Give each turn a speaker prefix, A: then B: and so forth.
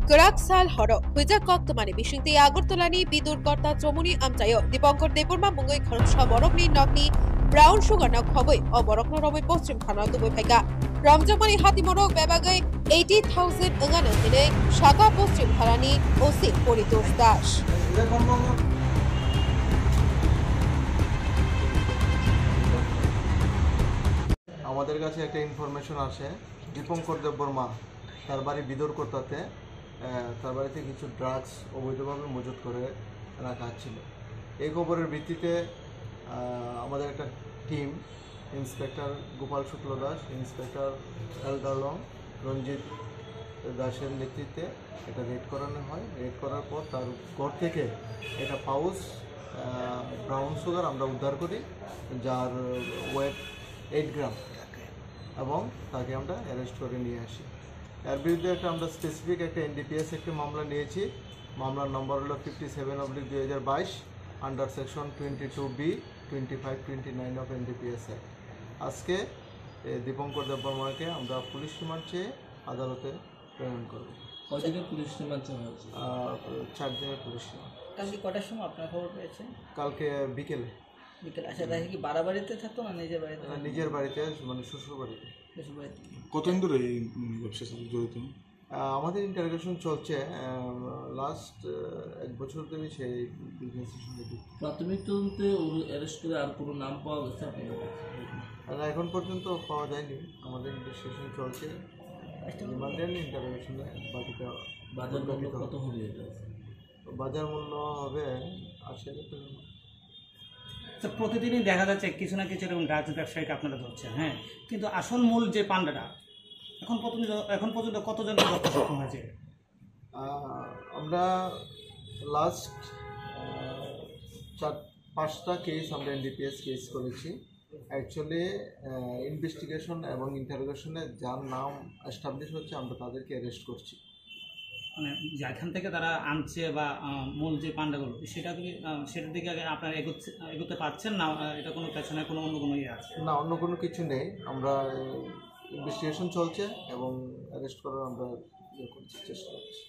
A: Karaksal horo huijak koktomani bisingti Agartalani bidur korta chomuni amchayo Dipankar Deborma mungoi khansha borokni nokni brown sugar na khoboi o borokno romoi poschim khana duboi phaika Ramjamani hatimorok bebagai 80,000 angana dine shaka poschim kharani osi Poritos Das
B: আমাদের কাছে একটা information আসে দীপঙ্কর দেববর্মা তার বাড়ি বিদরকোটাতে তার বাড়িতে কিছু drugs অবৈধভাবে মজুত করে রাখা ছিল। এই খবরের ভিত্তিতে আমাদের একটা টিম ইন্সপেক্টর গোপাল শুক্ল দাস, ইন্সপেক্টর এলডালং রঞ্জিত দাসের নেতৃত্বে এটা রেড করানো হয়। রেড করার পর তার ঘর থেকে একটা পাউচ ব্রাউন সুগার আমরা উদ্ধার করি, যার ওয়েট 8 গ্রাম, এবং তাকে আমরা অ্যারেস্ট করে নিয়ে আসি। এর বিরুদ্ধে আমরা স্পেসিফিক একটা এনডিপিএস একটি মামলা নিয়েছি। মামলার নম্বর হলো 57/2022 under section 22B 2529 of NDPS act. আজকে দীপঙ্কর দেববর্মাকে আমরা পুলিশ রিমান্ড চেয়ে আদালতে প্রেরণ করব।
C: কতদিনের পুলিশ রিমান্ড চাওয়া হয়েছে?
B: 4 দিনের পুলিশ রিমান্ড।
D: কালকে কটার সময় আপনার খবর পেয়েছেন?
B: কালকে বিকেলে।
D: আচ্ছা, তাই কি বাড়িতে থাকতো না নিজের বাড়িতে?
B: নিজের বাড়িতে, মানে শ্বশুর বাড়িতে।
E: কতদিন ধরে এই ব্যবসার সাথে জড়িত?
B: আমাদের ইন্টারোগেশন চলছে, লাস্ট 1 বছর ধরে সেই বিজনেসের সঙ্গে যুক্ত।
C: প্রাথমিক তদন্তে অ্যারেস্ট করে আর কোনো নাম পাওয়া গেছে?
B: এখন পর্যন্ত পাওয়া যায়নি। আমাদের ইনভেস্টিগেশন চলছে, রিমান্ডের ইন্টারোগেশনে বাকিটা।
C: বাজার মূল্য কত হবে এটা?
B: বাজার মূল্য হবে 80,000 টাকা।
F: প্রতিদিনই দেখা যাচ্ছে কিছু না কিছু এরকম ড্রাগস ব্যবসায়ীকে আপনারা ধরছেন, হ্যাঁ, কিন্তু আসল মূল যে পান্ডাটা এখন পর্যন্ত কতজন ধরতে সক্ষম হয়েছে?
B: আমরা লাস্ট 4-5টা কেস আমরা এনডিপিএস কেস করেছি। অ্যাকচুয়ালি ইনভেস্টিগেশন এবং ইন্টারোগেশনে যার নাম এস্টাবলিশ হচ্ছে আমরা তাদেরকে অ্যারেস্ট করছি।
F: মানে যেখান থেকে তারা আনছে বা মূল যে পান্ডাগুলো সেটার দিকে আপনারা এগোতে পারছেন না? এটা কোনো পেছনে কোনো অন্য কোনো ইয়ে আছে
B: না? অন্য কোনো কিছু নেই। আমরা ইনভেস্টিগেশন চলছে এবং অ্যারেস্ট করার আমরা চেষ্টা করছি।